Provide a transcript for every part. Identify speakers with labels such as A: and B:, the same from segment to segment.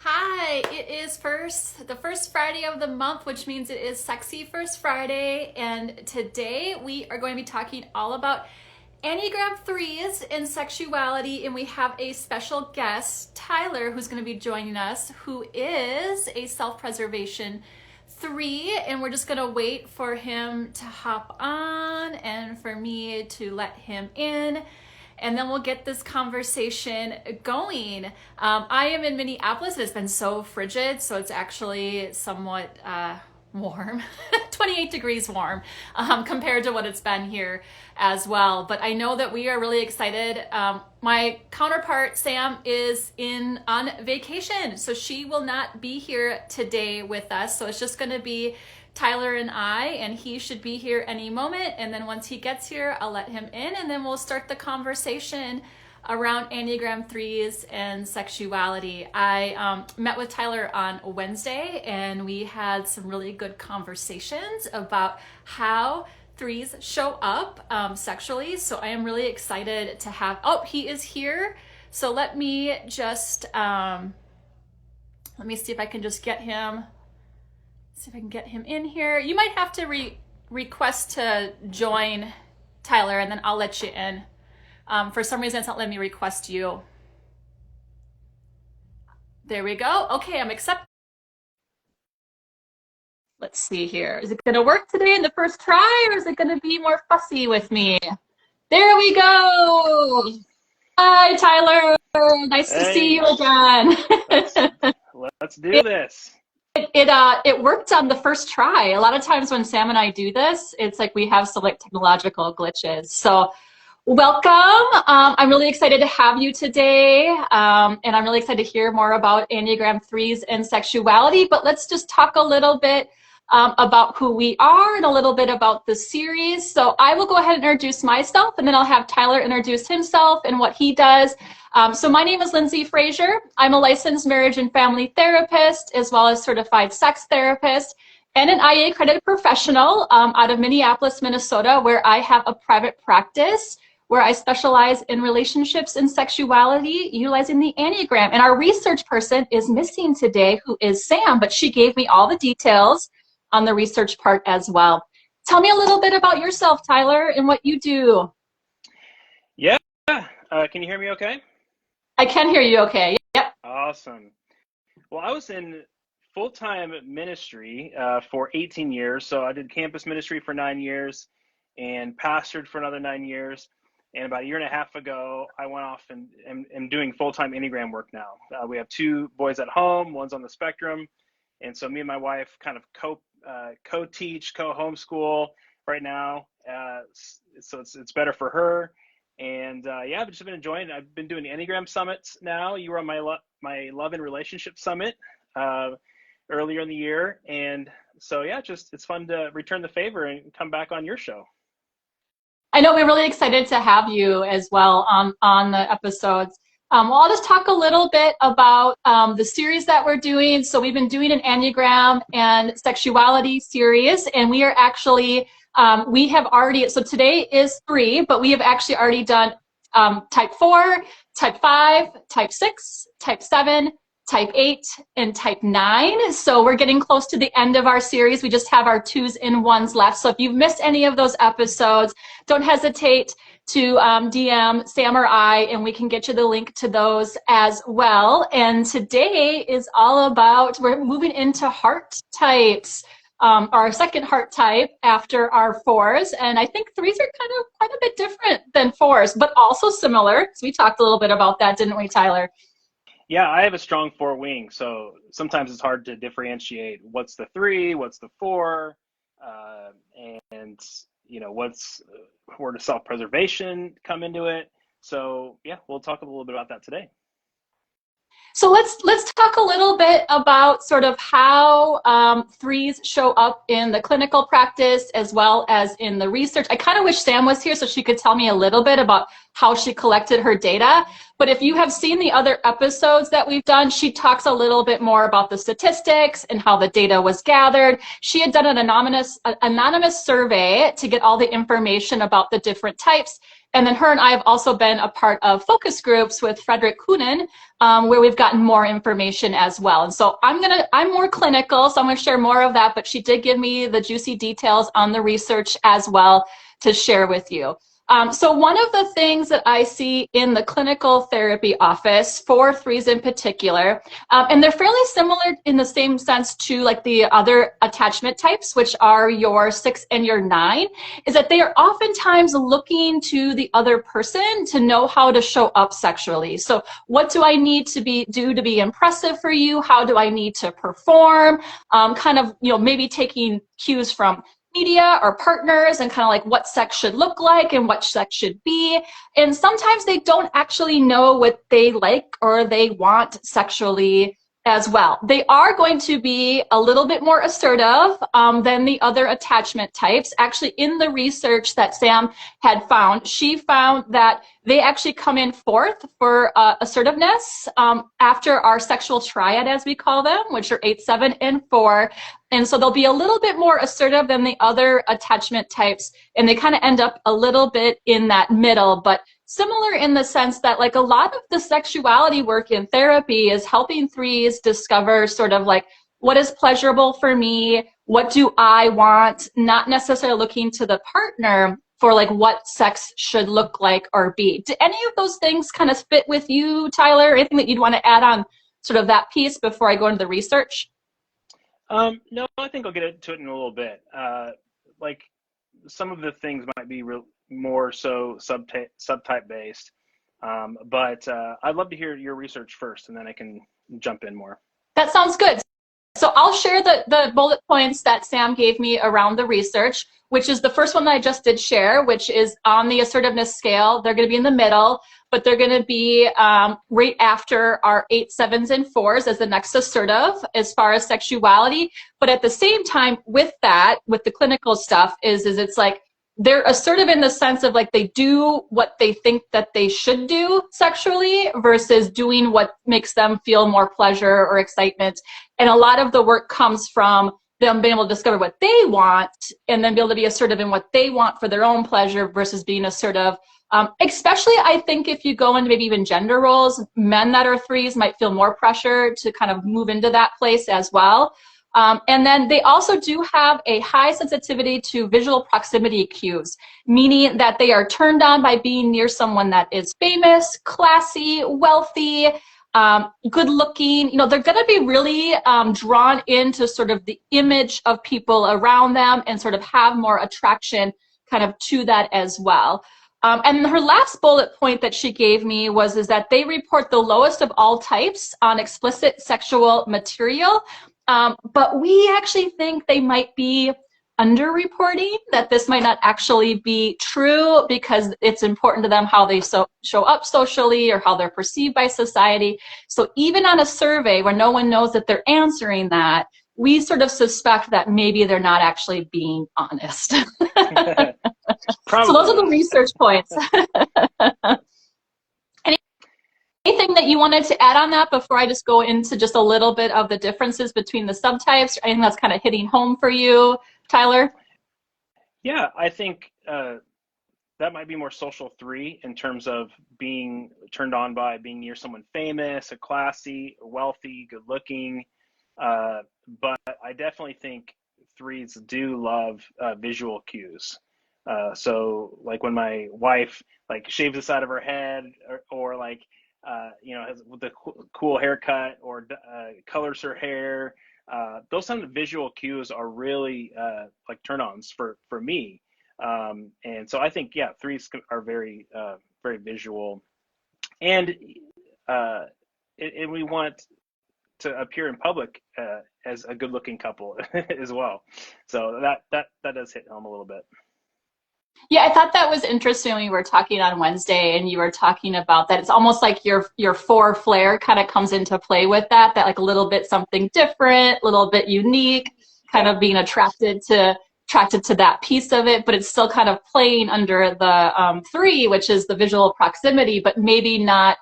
A: Hi, it is the first Friday of the month, which means it is Sexy First Friday. And today we are going to be talking all about Enneagram 3s and sexuality. And we have a special guest, Tyler, who's going to be joining us, who is a self-preservation 3. And we're just going to wait for him to hop on and for me to let him in, and then we'll get this conversation going. I am in Minneapolis. It's been so frigid, so it's actually somewhat warm, 28 degrees warm compared to what it's been here as well. But I know that we are really excited. My counterpart, Sam, is on vacation, so she will not be here today with us. So it's just going to be Tyler and I, and he should be here any moment. And then once he gets here, I'll let him in, and then we'll start the conversation around Enneagram 3s and sexuality. I met with Tyler on Wednesday, and we had some really good conversations about how 3s show up sexually. So I am really excited to have, he is here. So let me just, let me see if I can just get him. See if I can get him in here. You might have to request to join, Tyler, and then I'll let you in. For some reason, it's not letting me request you. There we go. Okay, I'm accepting. Let's see here. Is it going to work today in the first try, or is it going to be more fussy with me? There we go. Hi, Tyler. Nice to see you again.
B: Let's do this.
A: It worked on the first try. A lot of times when Sam and I do this, it's like we have some like technological glitches. So welcome. I'm really excited to have you today. And I'm really excited to hear more about Enneagram 3s and sexuality. But let's just talk a little bit about who we are and a little bit about the series. So I will go ahead and introduce myself, and then I'll have Tyler introduce himself and what he does. So my name is Lindsay Frazier. I'm a licensed marriage and family therapist, as well as certified sex therapist, and an IA accredited professional out of Minneapolis, Minnesota, where I have a private practice where I specialize in relationships and sexuality utilizing the Enneagram. And our research person is missing today, who is Sam, but she gave me all the details on the research part as well. Tell me a little bit about yourself, Tyler, and what you do.
B: Yeah. Can you hear me okay?
A: I can hear you okay. Yep.
B: Awesome. Well, I was in full-time ministry for 18 years. So I did campus ministry for 9 years and pastored for another 9 years. And about a year and a half ago, I went off and am doing full-time Enneagram work now. We have 2 boys at home, one's on the spectrum. And so me and my wife kind of co-teach, co-homeschool right now. So it's better for her. And yeah, I've just been enjoying it. I've been doing the Enneagram summits now. You were on my Love and Relationship Summit earlier in the year. And so yeah, it's fun to return the favor and come back on your show.
A: I know we're really excited to have you as well on the episodes. Well, I'll just talk a little bit about the series that we're doing. So we've been doing an Enneagram and sexuality series, and we are actually, we have already, so today is 3, but we have actually already done type 4, type 5, type 6, type 7, type 8, and type 9. So we're getting close to the end of our series. We just have our 2s and 1s left. So if you've missed any of those episodes, don't hesitate to DM Sam or I, and we can get you the link to those as well. And today is all about, we're moving into heart types, our second heart type after our 4s. And I think 3s are kind of quite a bit different than 4s, but also similar. So we talked a little bit about that, didn't we, Tyler?
B: Yeah, I have a strong 4 wing, so sometimes it's hard to differentiate what's the 3, what's the 4, and you know, where does self-preservation come into it. So yeah, we'll talk a little bit about that today.
A: So let's talk a little bit about sort of how 3s show up in the clinical practice as well as in the research. I kind of wish Sam was here so she could tell me a little bit about how she collected her data. But if you have seen the other episodes that we've done, she talks a little bit more about the statistics and how the data was gathered. She had done an anonymous survey to get all the information about the different types. And then her and I have also been a part of focus groups with Frederick Kuhnen, where we've gotten more information as well. And so I'm more clinical, so I'm gonna share more of that, but she did give me the juicy details on the research as well to share with you. So one of the things that I see in the clinical therapy office for threes in particular, and they're fairly similar in the same sense to like the other attachment types, which are your 6 and your 9, is that they are oftentimes looking to the other person to know how to show up sexually. So what do I need to do to be impressive for you? How do I need to perform? Kind of, maybe taking cues from media or partners and kind of like what sex should look like and what sex should be. And sometimes they don't actually know what they like or they want sexually as well. They are going to be a little bit more assertive than the other attachment types. Actually, in the research that Sam had found, she found that they actually come in fourth for assertiveness after our sexual triad, as we call them, which are 8, 7, and 4. And so they'll be a little bit more assertive than the other attachment types, and they kind of end up a little bit in that middle, but similar in the sense that like a lot of the sexuality work in therapy is helping threes discover sort of like what is pleasurable for me, what do I want, not necessarily looking to the partner for like what sex should look like or be. Do any of those things kind of fit with you, Tyler? Anything that you'd want to add on sort of that piece before I go into the research?
B: No, I think I'll get into it in a little bit. Like some of the things might be more so subtype based, but I'd love to hear your research first, and then I can jump in more.
A: That sounds good. So I'll share the bullet points that Sam gave me around the research, which is the first one that I just did share, which is on the assertiveness scale. They're going to be in the middle, but they're going to be right after our 8, 7s, and 4s as the next assertive as far as sexuality. But at the same time with that, with the clinical stuff, is it's like they're assertive in the sense of like they do what they think that they should do sexually versus doing what makes them feel more pleasure or excitement. And a lot of the work comes from them being able to discover what they want and then be able to be assertive in what they want for their own pleasure versus being assertive. Especially, I think, if you go into maybe even gender roles, men that are threes might feel more pressure to kind of move into that place as well. And then they also do have a high sensitivity to visual proximity cues, meaning that they are turned on by being near someone that is famous, classy, wealthy, good looking. They're going to be really drawn into sort of the image of people around them and sort of have more attraction kind of to that as well. And her last bullet point that she gave me is that they report the lowest of all types on explicit sexual material. But we actually think they might be underreporting, that this might not actually be true because it's important to them how they show up socially or how they're perceived by society. So even on a survey where no one knows that they're answering that, we sort of suspect that maybe they're not actually being honest. So those are the research points. Anything that you wanted to add on that before I just go into just a little bit of the differences between the subtypes, or anything that's kind of hitting home for you, Tyler?
B: Yeah, I think that might be more social 3 in terms of being turned on by being near someone famous, a classy, wealthy, good looking. But I definitely think 3s do love visual cues. So like when my wife like shaves the side of her head or like has the cool haircut or colors her hair. Those kind of visual cues are really like turn-ons for me. And so I think, 3s are very, very visual. And we want to appear in public as a good-looking couple as well. So that does hit home a little bit.
A: Yeah, I thought that was interesting when we were talking on Wednesday and you were talking about that. It's almost like your 4 flair kind of comes into play with that like a little bit something different, a little bit unique, kind of being attracted to that piece of it, but it's still kind of playing under the 3, which is the visual proximity, but maybe not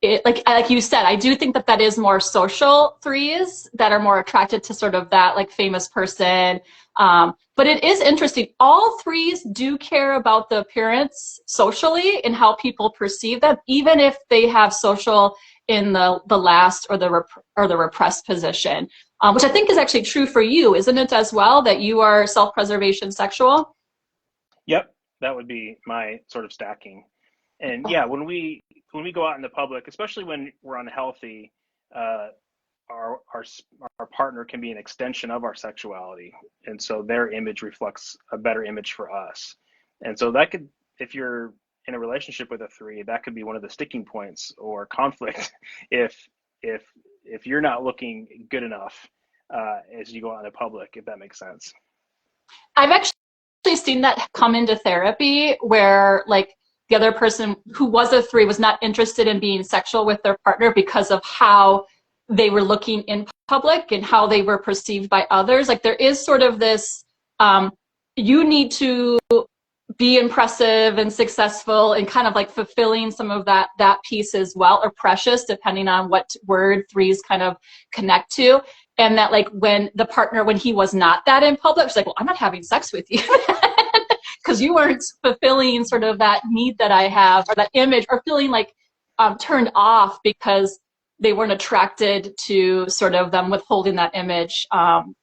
A: like you said, I do think that that is more social threes that are more attracted to sort of that like famous person. But it is interesting. All threes do care about the appearance socially and how people perceive them, even if they have social in the last or the repressed position, which I think is actually true for you, isn't it, as well, that you are self-preservation sexual?
B: Yep, that would be my sort of stacking. And yeah, when we go out in the public, especially when we're unhealthy, uh, our partner can be an extension of our sexuality, and so their image reflects a better image for us. And so that could, if you're in a relationship with a three, that could be one of the sticking points or conflict if if if you're not looking good enough as you go out in the public, if that makes sense.
A: I've actually seen that come into therapy where like the other person who was a three was not interested in being sexual with their partner because of how they were looking in public and how they were perceived by others. Like there is sort of this, you need to be impressive and successful and kind of like fulfilling some of that piece as well, or precious, depending on what word threes kind of connect to. And that like when the partner, when he was not that in public, she's like, well, I'm not having sex with you because you weren't fulfilling sort of that need that I have, or that image, or feeling like turned off because they weren't attracted to sort of them withholding that image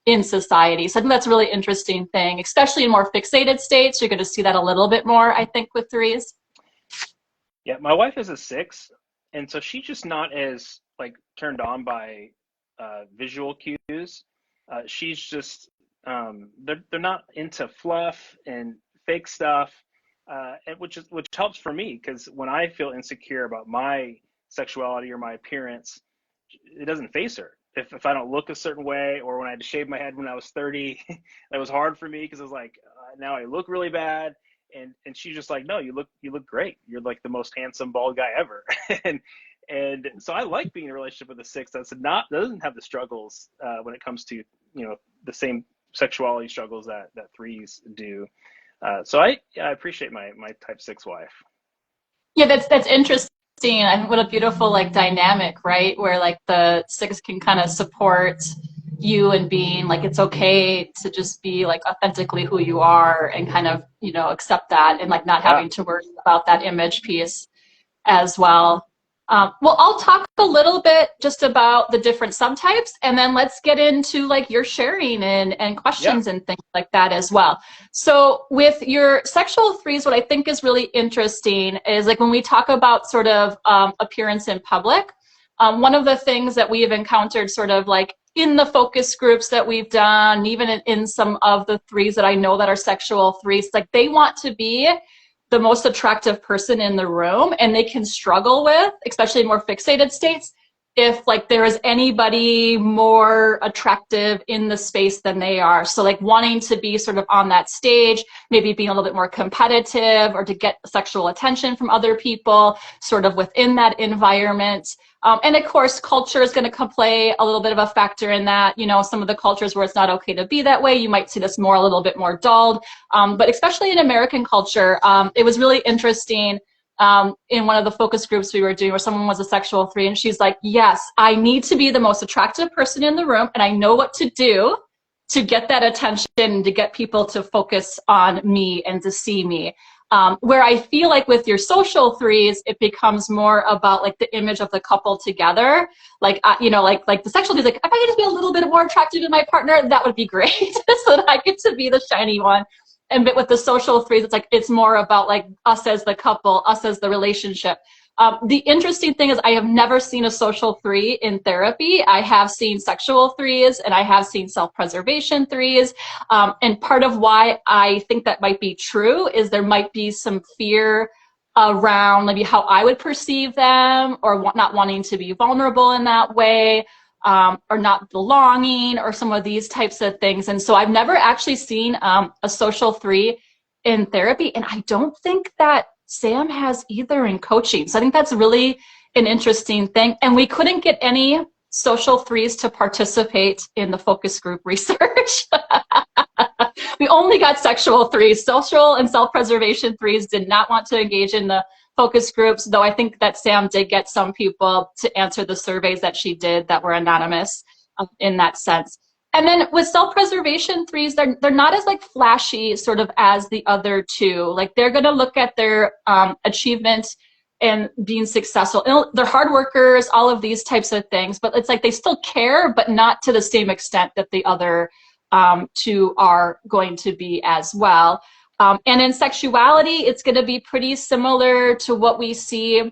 A: in society. So I think that's a really interesting thing, especially in more fixated states. You're going to see that a little bit more, I think, with threes.
B: Yeah, my wife is a six, and so she's just not as like turned on by visual cues. She's just they're not into fluff and fake stuff, which helps for me because when I feel insecure about my sexuality or my appearance, it doesn't face her. If I don't look a certain way, or when I had to shave my head when I was 30, that was hard for me because I was like, now I look really bad. And she's just like, no, you look great. You're like the most handsome bald guy ever. and and so I like being in a relationship with a six doesn't have the struggles when it comes to the same sexuality struggles that threes do. So I appreciate my type six wife.
A: Yeah, that's interesting. I think what a beautiful like dynamic, right? Where like the six can kind of support you and being like it's okay to just be like authentically who you are and kind of accept that and like not
B: Yeah.
A: having to worry about that image piece as well. Well, I'll talk a little bit just about the different subtypes, and then let's get into like your sharing and
B: Yeah.
A: questions and things like that as well. So with your sexual threes, what I think is really interesting is like when we talk about sort of appearance in public, one of the things that we have encountered sort of like in the focus groups that we've done, even in some of the threes that I know that are sexual threes, like they want to be the most attractive person in the room, and they can struggle with, especially in more fixated states, if like there is anybody more attractive in the space than they are. So like wanting to be sort of on that stage, maybe being a little bit more competitive or to get sexual attention from other people sort of within that environment. And of course, culture is going to play a little bit of a factor in that. Some of the cultures where it's not okay to be that way, you might see this more a little bit more dulled. But especially in American culture, it was really interesting in one of the focus groups we were doing where someone was a sexual three, and she's like, yes, I need to be the most attractive person in the room, and I know what to do to get that attention and to get people to focus on me and to see me. Where I feel like with your social threes, it becomes more about like the image of the couple together. Like, like the sexual threes, like if I could just be a little bit more attractive to my partner, that would be great. So that I get to be the shiny one. And but with the social threes, it's like it's more about like us as the couple, us as the relationship. The interesting thing is I have never seen a social three in therapy. I have seen sexual threes and I have seen self-preservation threes. And part of why I think that might be true is there might be some fear around maybe how I would perceive them, or not wanting to be vulnerable in that way, or not belonging, or some of these types of things. And so I've never actually seen a social three in therapy. And I don't think that Sam has either in coaching. So I think that's really an interesting thing. And we couldn't get any social threes to participate in the focus group research. We only got sexual threes. Social and self-preservation threes did not want to engage in the focus groups, though I think that Sam did get some people to answer the surveys that she did that were anonymous in that sense. And then with self-preservation threes, they're not as like flashy sort of as the other two. Like they're going to look at their achievement and being successful. They're hard workers, all of these types of things, but it's like they still care, but not to the same extent that the other two are going to be as well. And in sexuality, it's going to be pretty similar to what we see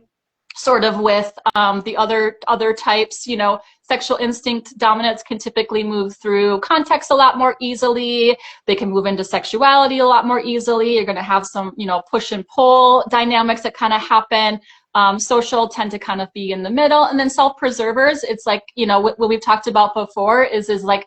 A: sort of with the other types. You know, sexual instinct dominants can typically move through context a lot more easily. They can move into sexuality a lot more easily. You're going to have some, you know, push and pull dynamics that kind of happen. Social tend to kind of be in the middle. And then self-preservers, it's like, you know, what we've talked about before is like,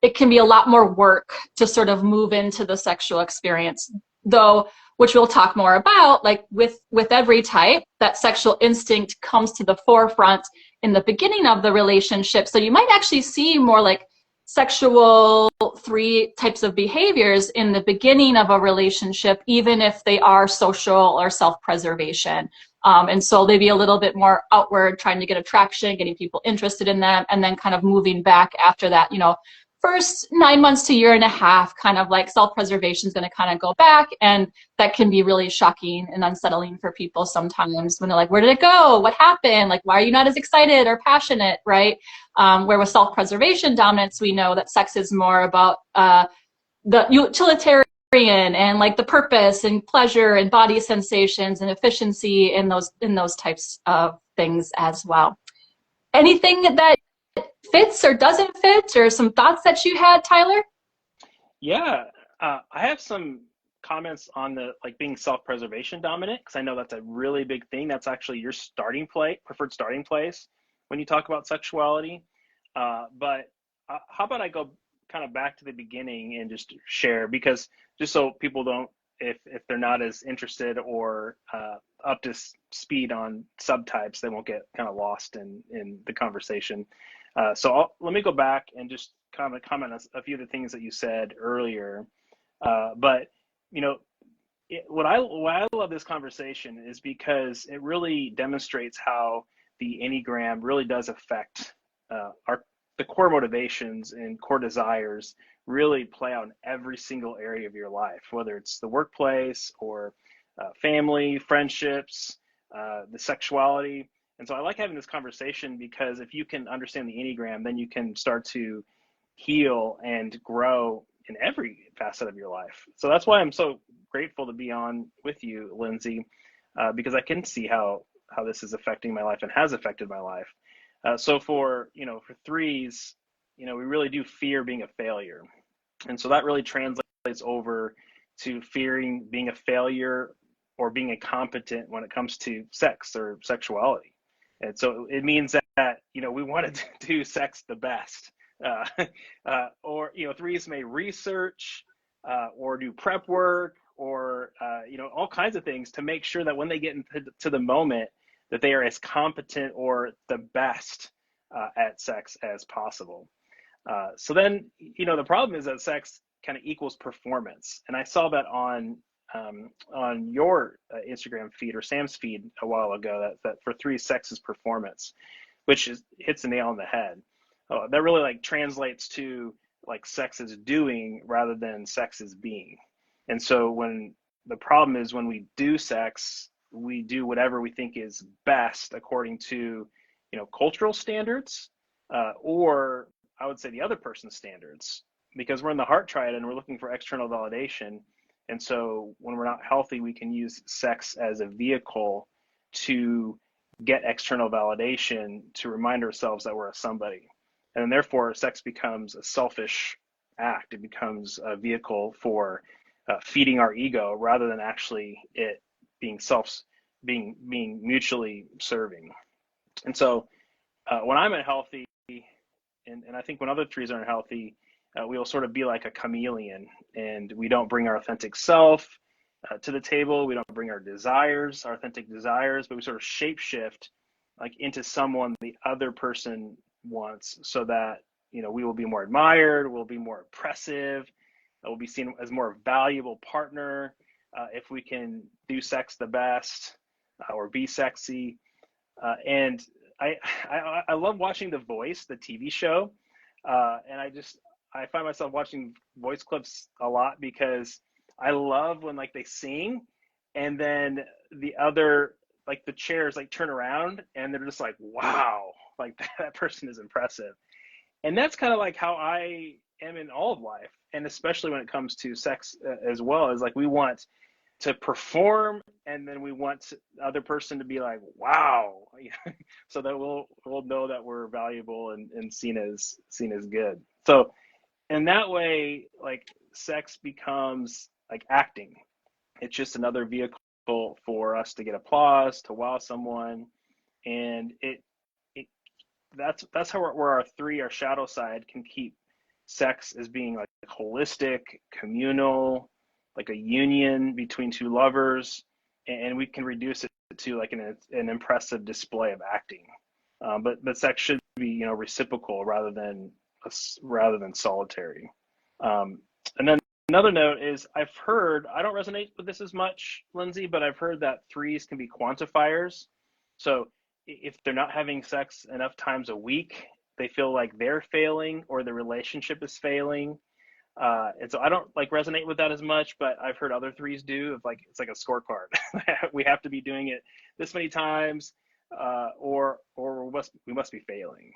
A: it can be a lot more work to sort of move into the sexual experience, though, which we'll talk more about, like with every type, that sexual instinct comes to the forefront in the beginning of the relationship. So you might actually see more like sexual three types of behaviors in the beginning of a relationship, even if they are social or self-preservation. And so they'd be a little bit more outward, trying to get attraction, getting people interested in them, and then kind of moving back after that, you know, first 9 months to year and a half, kind of like self-preservation is going to kind of go back, and that can be really shocking and unsettling for people sometimes when they're like, where did it go? What happened? Like, why are you not as excited or passionate, right? Where with self-preservation dominance, we know that sex is more about the utilitarian and like the purpose and pleasure and body sensations and efficiency in those types of things as well. Anything that fits or doesn't fit, or some thoughts that you had, Tyler?
B: Yeah, I have some comments on the like being self-preservation dominant, because I know that's a really big thing. That's actually your preferred starting place when you talk about sexuality. But how about I go kind of back to the beginning and just share, because just so people don't, if they're not as interested or up to speed on subtypes, they won't get kind of lost in the conversation. So let me go back and just kind of comment on a few of the things that you said earlier. But you know, why I love this conversation is because it really demonstrates how the Enneagram really does affect the core motivations and core desires really play out in every single area of your life, whether it's the workplace or family, friendships, the sexuality. And so I like having this conversation, because if you can understand the Enneagram, then you can start to heal and grow in every facet of your life. So that's why I'm so grateful to be on with you, Lindsay, because I can see how this is affecting my life and has affected my life. So for threes, we really do fear being a failure. And so that really translates over to fearing being a failure or being incompetent when it comes to sex or sexuality. And so it means that we want to do sex the best. Or threes may research or do prep work or all kinds of things to make sure that when they get into the moment, that they are as competent or the best at sex as possible. So then, the problem is that sex kind of equals performance. And I saw that on your Instagram feed or Sam's feed a while ago, that for three, sex is performance, which hits the nail on the head. That really like translates to like sex is doing rather than sex is being. And so when the problem is when we do sex, we do whatever we think is best according to, cultural standards, or I would say the other person's standards, because we're in the heart triad and we're looking for external validation. And so when we're not healthy, we can use sex as a vehicle to get external validation, to remind ourselves that we're a somebody. And then therefore, sex becomes a selfish act. It becomes a vehicle for feeding our ego rather than actually it being being mutually serving. And so when I'm unhealthy, and I think when other trees are unhealthy, we will sort of be like a chameleon, and we don't bring our authentic self to the table. We don't bring our authentic desires, but we sort of shapeshift like into someone the other person wants, so that we will be more admired, we'll be more impressive, we'll be seen as more valuable partner if we can do sex the best. or be sexy. And I love watching The Voice, the TV show, and I find myself watching voice clips a lot because I love when like they sing, and then the other like the chairs like turn around and they're just like, wow, like that person is impressive. And that's kind of like how I am in all of life, and especially when it comes to sex as well. Is like we want to perform, and then we want the other person to be like, wow, so that we'll know that we're valuable and seen as good. So in that way, like sex becomes like acting. It's just another vehicle for us to get applause, to wow someone, and it that's how where our three, our shadow side, can keep sex as being like holistic, communal, like a union between two lovers, and we can reduce it to like an impressive display of acting. But sex should be, reciprocal rather than solitary. Um, and then another note is I don't resonate with this as much, Lindsay, but I've heard that threes can be quantifiers. So if they're not having sex enough times a week, they feel like they're failing or the relationship is failing. And so I don't like resonate with that as much, but I've heard other threes do. Of like it's like a scorecard. We have to be doing it this many times, or we must be failing.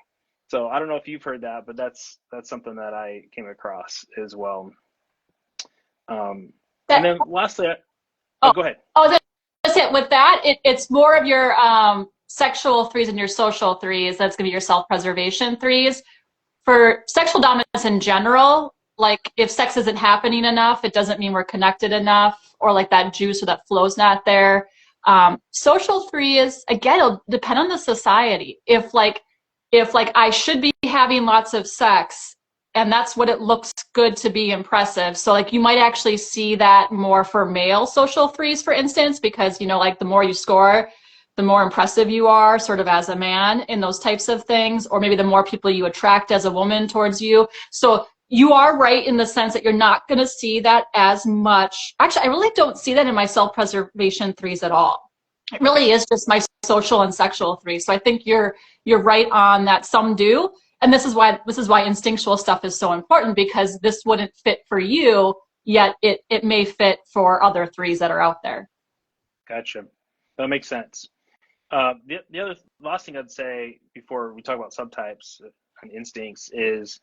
B: So I don't know if you've heard that, but that's something that I came across as well. And
A: That
B: then lastly,
A: oh,
B: go ahead.
A: oh, that's it. With that, it's more of your sexual threes and your social threes. That's gonna be your self-preservation threes. For sexual dominance in general, like if sex isn't happening enough, it doesn't mean we're connected enough, or like that juice or that flow's not there. Social three is, again, it'll depend on the society. If like I should be having lots of sex and that's what it looks good to be impressive. So like you might actually see that more for male social threes, for instance, because like the more you score, the more impressive you are sort of as a man in those types of things, or maybe the more people you attract as a woman towards you. So you are right in the sense that you're not going to see that as much. Actually, I really don't see that in my self-preservation threes at all. It
B: Okay.
A: really is just my social and sexual threes. So I think you're right on that. Some do, and this is why instinctual stuff is so important, because this wouldn't fit for you, yet it may fit for other threes that are out there.
B: Gotcha. That makes sense. The other last thing I'd say before we talk about subtypes and instincts is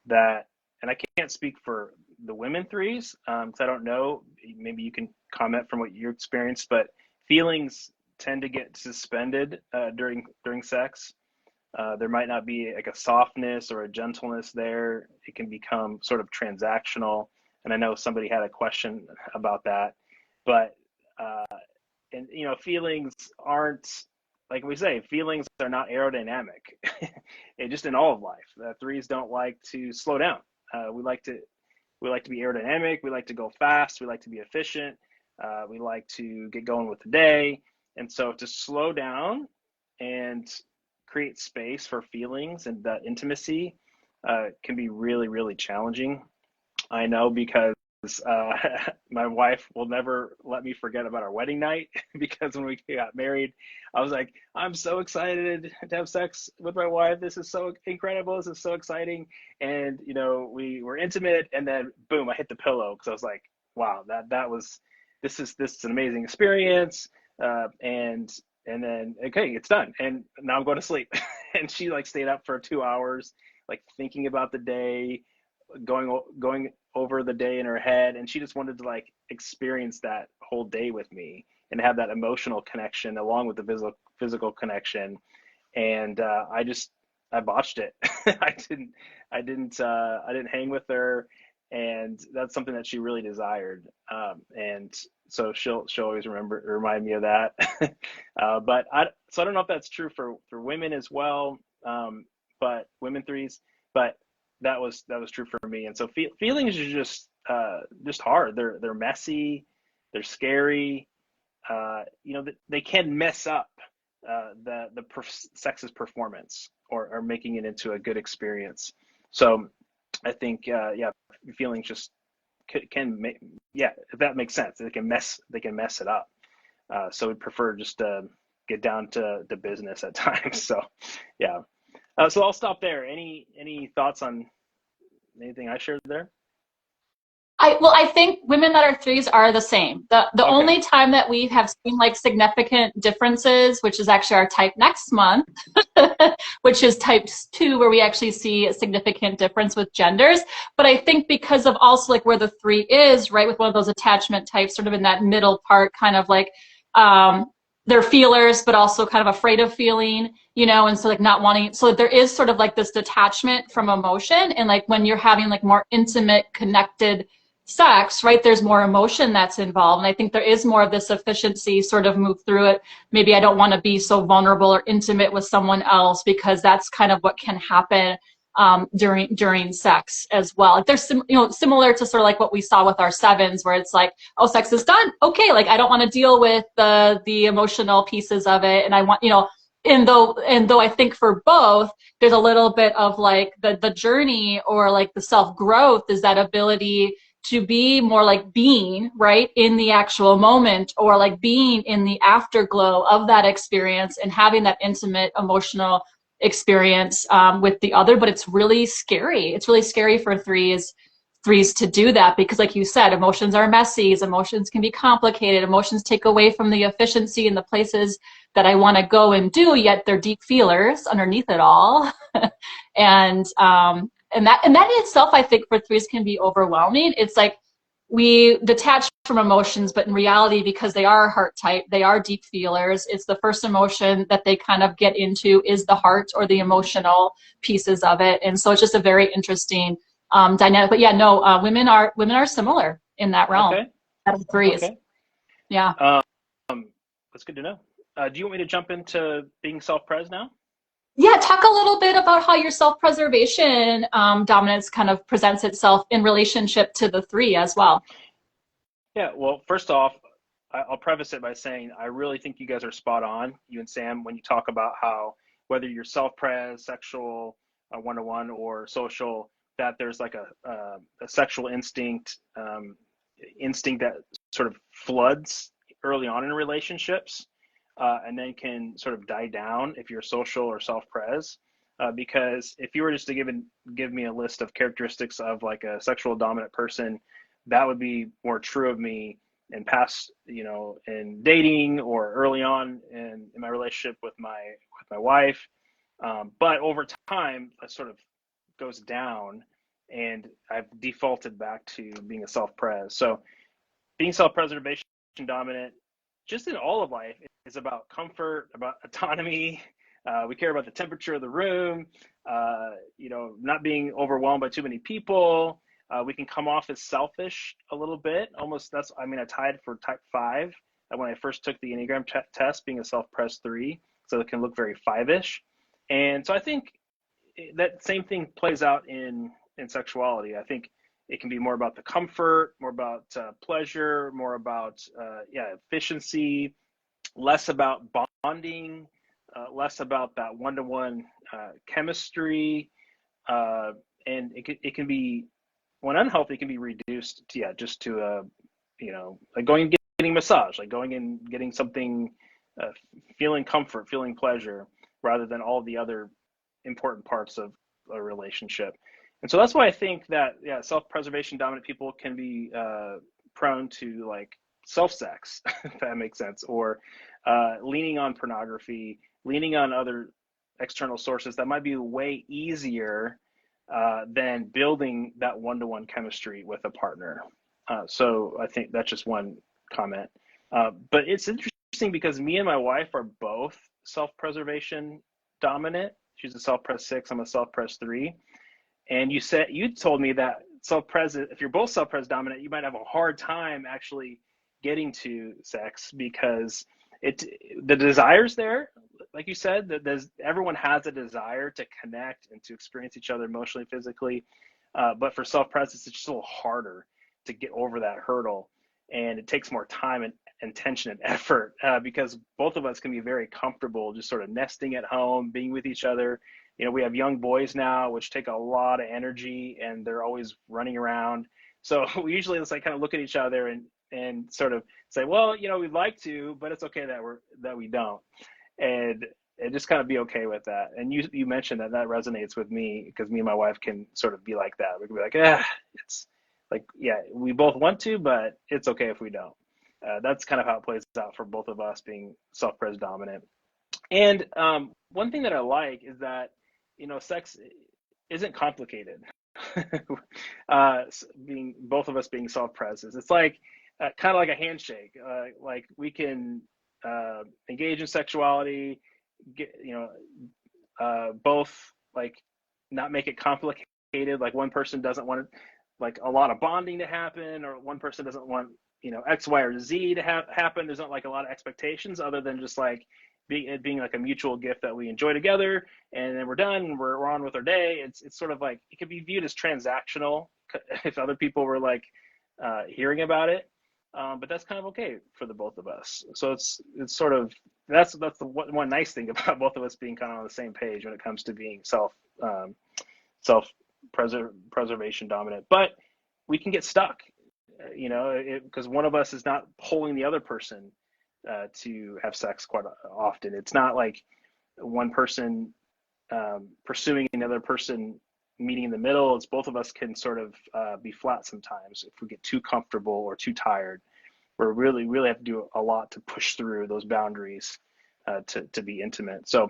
B: that, and I can't speak for the women threes because I don't know. Maybe you can comment from what you experienced, but feelings tend to get suspended during sex. There might not be like a softness or a gentleness there. It can become sort of transactional. And I know somebody had a question about that, but uh, and feelings aren't, like we say, feelings are not aerodynamic. And just in all of life, threes don't like to slow down. We like to be aerodynamic. We like to go fast. We like to be efficient. We like to get going with the day. And so to slow down and create space for feelings and that intimacy can be really, really challenging. I know because uh, my wife will never let me forget about our wedding night because when we got married, I was like, I'm so excited to have sex with my wife. This is so incredible. This is so exciting. And, we were intimate, and then boom, I hit the pillow because I was like, wow, this is an amazing experience. And then, okay, it's done. And now I'm going to sleep. And she like stayed up for 2 hours, like thinking about the day, going over the day in her head, and she just wanted to like experience that whole day with me and have that emotional connection along with the physical connection. And I botched it. I didn't hang with her, and that's something that she really desired. And so she'll always remind me of that. But I don't know if that's true for women as well, but women threes, but that was true for me. And so feelings are just hard. They're messy, they're scary. They can mess up sex's performance, or making it into a good experience. So I think yeah, feelings just can make, yeah, if that makes sense, they can mess it up. So we prefer just to get down to the business at times. So yeah. So I'll stop there. Any thoughts on anything I shared there?
A: I think women that are threes are the same. The
B: Okay.
A: only time that we have seen like significant differences, which is actually our type next month, which is type two, where we actually see a significant difference with genders. But I think because of also like where the three is, right, with one of those attachment types, sort of in that middle part, kind of like um, they're feelers, but also kind of afraid of feeling, and so like not wanting. So there is sort of like this detachment from emotion, and like when you're having like more intimate, connected sex, right, there's more emotion that's involved. And I think there is more of this efficiency sort of move through it. Maybe I don't want to be so vulnerable or intimate with someone else, because that's kind of what can happen during sex as well. Like there's similar to sort of like what we saw with our sevens, where it's like, oh, sex is done. Okay, like I don't want to deal with the emotional pieces of it, and I want and though I think for both there's a little bit of like the journey, or like the self growth, is that ability to be more like being right in the actual moment, or like being in the afterglow of that experience and having that intimate emotional experience with the other. But it's really scary. It's really scary for threes to do that, because like you said, emotions are messy, emotions can be complicated, emotions take away from the efficiency and the places that I want to go and do, yet they're deep feelers underneath it all. and that in itself, I think for threes can be overwhelming. It's like we detach from emotions, but in reality, because they are heart type, they are deep feelers. It's the first emotion that they kind of get into is the heart or the emotional pieces of it, and so it's just a very interesting dynamic. But yeah, no, women are similar in that realm.
B: Okay.
A: Out of threes,
B: Okay.
A: yeah.
B: Um, that's good to know. Do you want me to jump into being self-pres now?
A: Yeah, talk a little bit about how your self-preservation dominance kind of presents itself in relationship to the three as well.
B: Yeah. Well, first off, I'll preface it by saying I really think you guys are spot on, you and Sam, when you talk about how whether you're self-pres, sexual, one-to-one, or social, that there's like a sexual instinct that sort of floods early on in relationships, and then can sort of die down if you're social or self-pres. Because if you were just to give me a list of characteristics of like a sexual dominant person, that would be more true of me in past, in dating or early on in my relationship with my wife. But over time, it sort of goes down, and I've defaulted back to being a self-pres. So being self-preservation dominant, just in all of life, is about comfort, about autonomy. We care about the temperature of the room, not being overwhelmed by too many people. We can come off as selfish a little bit, almost. I tied for type 5 when I first took the Enneagram test, being a self-pres 3, so it can look very 5-ish. And so I think that same thing plays out in sexuality. I think it can be more about the comfort, more about pleasure, more about efficiency, less about bonding, less about that one-to-one chemistry, and it can be, when unhealthy, it can be reduced to just to like going and getting massage, like going and getting something, uh, feeling comfort, feeling pleasure, rather than all the other important parts of a relationship. And so that's why I think that self-preservation dominant people can be prone to like self-sex, if that makes sense, or leaning on pornography, leaning on other external sources that might be way easier than building that one-to-one chemistry with a partner. So I think that's just one comment. But it's interesting because me and my wife are both self-preservation dominant. She's a self-pres 6, I'm a self-pres 3. And you told me that self-pres, if you're both self-pres dominant, you might have a hard time actually getting to sex because it the desire's there, like you said, that everyone has a desire to connect and to experience each other emotionally, physically. But for self-pres, it's just a little harder to get over that hurdle, and it takes more time and intention and effort because both of us can be very comfortable just sort of nesting at home, being with each other. We have young boys now, which take a lot of energy, and they're always running around. So we usually just like kind of look at each other and sort of say, well, we'd like to, but it's okay that we don't, and just kind of be okay with that. And you mentioned that resonates with me, because me and my wife can sort of be like that. We can be like, it's like, yeah, we both want to, but it's okay if we don't. That's kind of how it plays out for both of us, being self-pres dominant. And one thing that I like is that, sex isn't complicated. Being both of us being self-pres, it's like kind of like a handshake. Like we can engage in sexuality, get, both like not make it complicated. Like one person doesn't want like a lot of bonding to happen, or one person doesn't want X, Y, or Z to happen. There's not like a lot of expectations other than just like being like a mutual gift that we enjoy together, and then we're done and we're on with our day. It's sort of like, it could be viewed as transactional if other people were like hearing about it, but that's kind of okay for the both of us. So it's sort of, that's the one nice thing about both of us being kind of on the same page when it comes to being self preservation dominant. But we can get stuck, because one of us is not pulling the other person to have sex quite often. It's not like one person pursuing another person, meeting in the middle. It's both of us can sort of be flat sometimes if we get too comfortable or too tired. We really have to do a lot to push through those boundaries to be intimate. So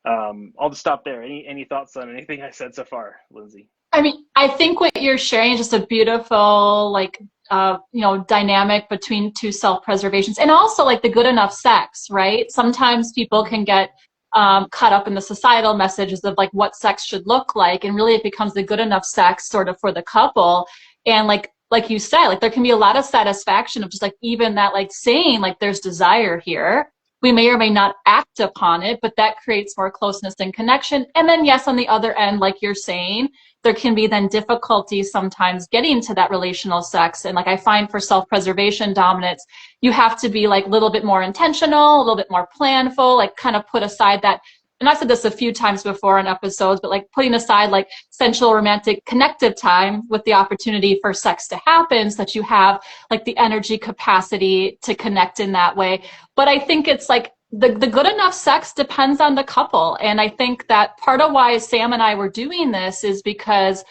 B: I'll just stop there. Any thoughts on anything I said so far, Lindsay?
A: I mean, I think what you're sharing is just a beautiful, like, dynamic between two self-preservations, and also like the good enough sex, right? Sometimes people can get caught up in the societal messages of like what sex should look like, and really it becomes the good enough sex sort of for the couple. And like you said, like there can be a lot of satisfaction of just like even that, like saying like there's desire here. We may or may not act upon it, but that creates more closeness and connection. And then yes, on the other end, like you're saying, there can be then difficulty sometimes getting to that relational sex. And like I find for self-preservation dominance, you have to be like a little bit more intentional, a little bit more planful, like kind of put aside that. And I've said this a few times before in episodes, but like putting aside like sensual, romantic, connective time with the opportunity for sex to happen, so that you have like the energy capacity to connect in that way. But I think it's like the good enough sex depends on the couple. And I think that part of why Sam and I were doing this is because,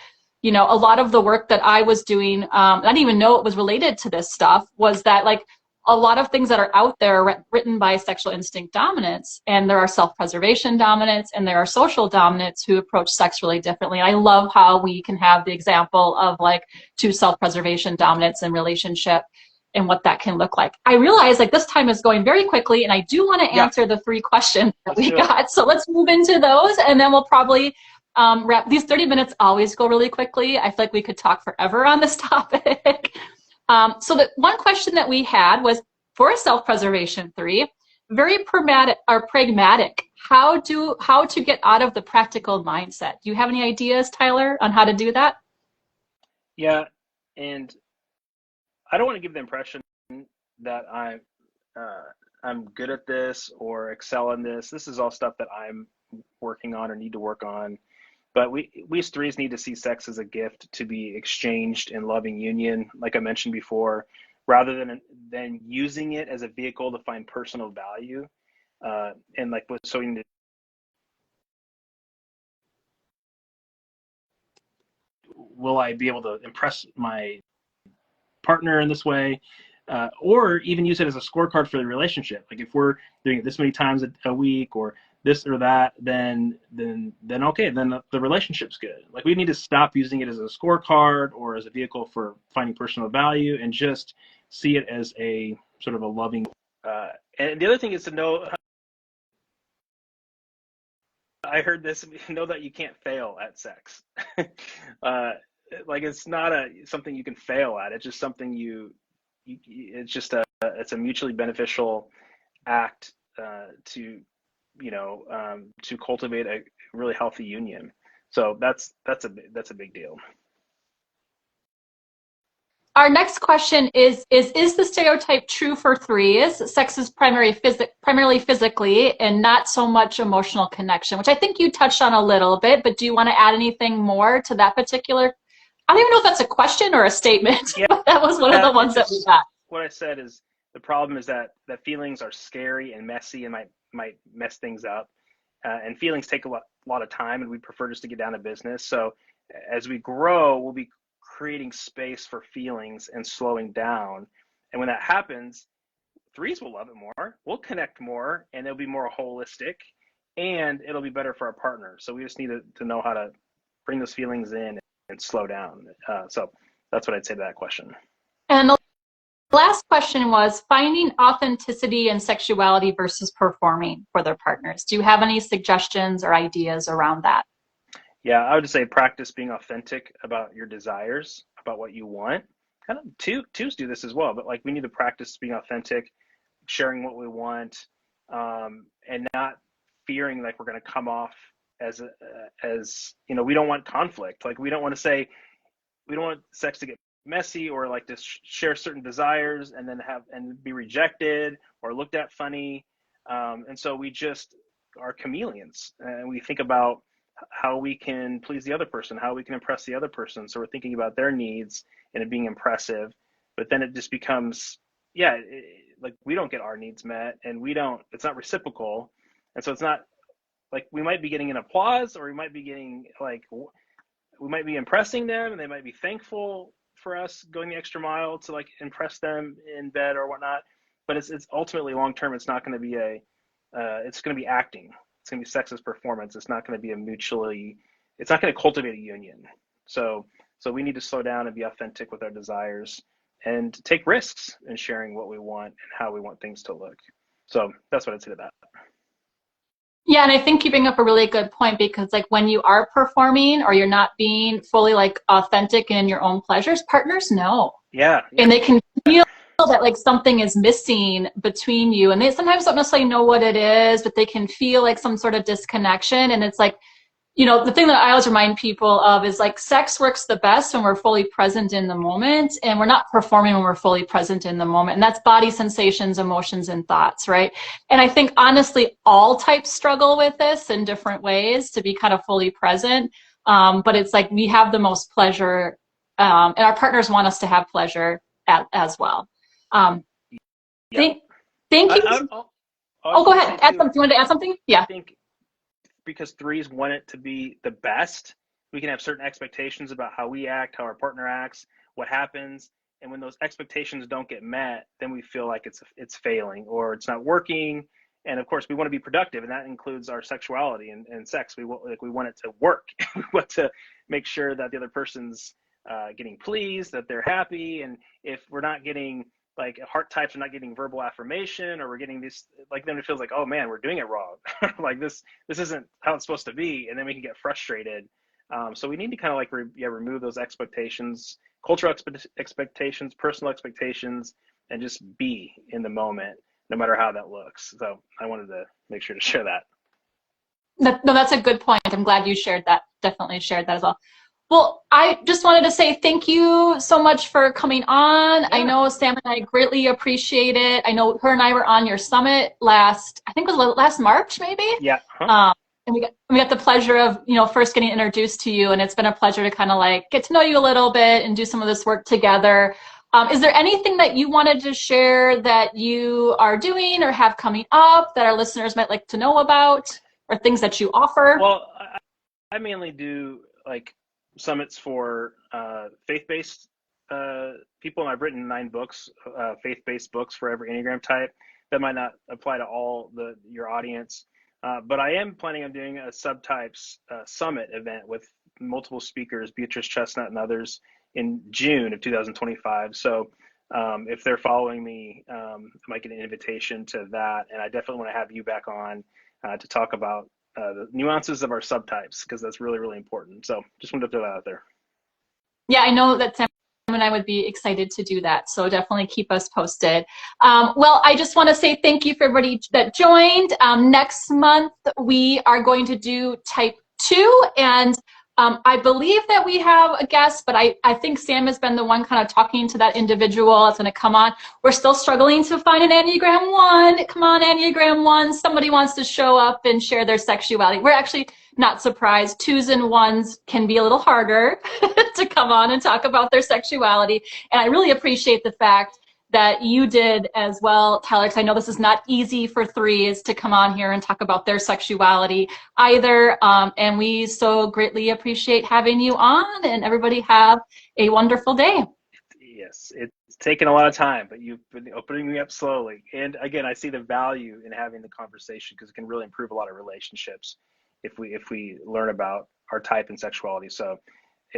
A: a lot of the work that I was doing, I didn't even know it was related to this stuff, was that like a lot of things that are out there are written by sexual instinct dominants, and there are self-preservation dominants, and there are social dominants who approach sex really differently. And I love how we can have the example of like two self-preservation dominants in relationship and what that can look like. I realize like this time is going very quickly, and I do want to answer the 3 questions that we got. So let's move into those, and then we'll probably wrap. These 30 minutes always go really quickly. I feel like we could talk forever on this topic. So the one question that we had was for a self-preservation 3, very pragmatic. How to get out of the practical mindset? Do you have any ideas, Tyler, on how to do that?
B: Yeah, and I don't want to give the impression that I'm good at this or excel in this. This is all stuff that I'm working on or need to work on. But we as threes need to see sex as a gift to be exchanged in loving union, like I mentioned before, rather than using it as a vehicle to find personal value. And like so we need to, will I be able to impress my partner in this way, or even use it as a scorecard for the relationship. Like if we're doing it this many times a week or this or that, then okay, then the relationship's good. Like we need to stop using it as a scorecard or as a vehicle for finding personal value, and just see it as a sort of a loving. And the other thing is to know. I heard this. Know that you can't fail at sex. Like it's not something you can fail at. It's just something it's just it's a mutually beneficial act to cultivate a really healthy union. So that's a big deal.
A: Our next question is the stereotype true for threes? Sex is primarily physically and not so much emotional connection, which I think you touched on a little bit, but do you want to add anything more to that particular? I don't even know if that's a question or a statement,
B: Yeah,
A: but that was one of the ones that we got.
B: What I said is The problem is that feelings are scary and messy and might mess things up. And feelings take a lot of time, and we prefer just to get down to business. So as we grow, we'll be creating space for feelings and slowing down. And when that happens, threes will love it more, we'll connect more, and it'll be more holistic, and it'll be better for our partner. So we just need to know how to bring those feelings in and slow down. So that's what I'd say to that question.
A: And the last question was finding authenticity and sexuality versus performing for their partners. Do you have any suggestions or ideas around that?
B: Yeah, I would just say practice being authentic about your desires, about what you want. Kind of twos do this as well, but like we need to practice being authentic, sharing what we want, and not fearing like we're going to come off as you know, we don't want conflict. Like we don't want sex to get messy, or like to share certain desires and then be rejected or looked at funny. And so we just are chameleons, and we think about how we can please the other person, how we can impress the other person. So we're thinking about their needs and it being impressive, but then it just becomes, like we don't get our needs met, and it's not reciprocal. And so it's not like we might be getting an applause, or we might be getting we might be impressing them, and they might be thankful for us going the extra mile to like impress them in bed or whatnot. But it's ultimately long-term, it's not going to be it's going to be acting. It's going to be sex as performance. It's not going to be it's not going to cultivate a union. So we need to slow down and be authentic with our desires and take risks in sharing what we want and how we want things to look. So that's what I'd say to that.
A: Yeah, and I think you bring up a really good point, because like when you are performing or you're not being fully like authentic in your own pleasures, partners know.
B: Yeah.
A: And they can feel that like something is missing between you, and they sometimes don't necessarily know what it is, but they can feel like some sort of disconnection. And it's like, you know, the thing that I always remind people of is like sex works the best when we're fully present in the moment, and we're not performing when we're fully present in the moment. And that's body sensations, emotions, and thoughts, right? And I think honestly, all types struggle with this in different ways to be kind of fully present. But it's like we have the most pleasure, and our partners want us to have pleasure as well. Thank you. Go ahead. Add something. You wanted to add something? Yeah.
B: I think because threes want it to be the best, we can have certain expectations about how we act, how our partner acts, what happens. And when those expectations don't get met, then we feel like it's failing or it's not working. And of course, we want to be productive, and that includes our sexuality and sex. We want it to work. We want to make sure that the other person's getting pleased, that they're happy. And if we're not getting like heart types are not getting verbal affirmation, or we're getting this, like then it feels like, oh man, we're doing it wrong. Like this isn't how it's supposed to be. And then we can get frustrated. So we need to kind of like remove those expectations, cultural expectations, personal expectations, and just be in the moment, no matter how that looks. So I wanted to make sure to share that.
A: No, that's a good point. I'm glad you shared that. Definitely shared that as well. Well, I just wanted to say thank you so much for coming on. Yeah. I know Sam and I greatly appreciate it. I know her and I were on your summit I think it was last March, maybe?
B: Yeah. Huh?
A: And we got the pleasure of, you know, first getting introduced to you, and it's been a pleasure to kind of like get to know you a little bit and do some of this work together. Is there anything that you wanted to share that you are doing or have coming up that our listeners might like to know about, or things that you offer?
B: Well, I mainly do like summits for faith-based people, and I've written 9 books, faith-based books for every Enneagram type. That might not apply to all your audience, but I am planning on doing a subtypes summit event with multiple speakers, Beatrice Chestnut and others, in June of 2025. So if they're following me, I might get an invitation to that, and I definitely want to have you back on to talk about the nuances of our subtypes, because that's really, really important. So just wanted to throw that out there.
A: Yeah, I know that Sam and I would be excited to do that. So definitely keep us posted. Well, I just want to say thank you for everybody that joined. Next month, we are going to do type 2, and I believe that we have a guest, but I think Sam has been the one kind of talking to that individual that's going to come on. We're still struggling to find an Enneagram 1. Come on, Enneagram 1. Somebody wants to show up and share their sexuality. We're actually not surprised. 2s and 1s can be a little harder to come on and talk about their sexuality. And I really appreciate the fact that you did as well, Tyler, because I know this is not easy for threes to come on here and talk about their sexuality either. And we so greatly appreciate having you on, and everybody have a wonderful day.
B: Yes, it's taken a lot of time, but you've been opening me up slowly. And again, I see the value in having the conversation because it can really improve a lot of relationships if we learn about our type and sexuality. So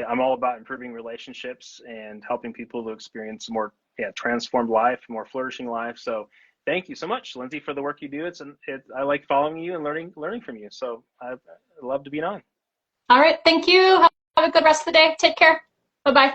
B: I'm all about improving relationships and helping people to experience a more transformed life, more flourishing life. So thank you so much, Lindsay, for the work you do. I like following you and learning from you. So I love to be on.
A: All right, thank you. Have a good rest of the day. Take care. Bye-bye.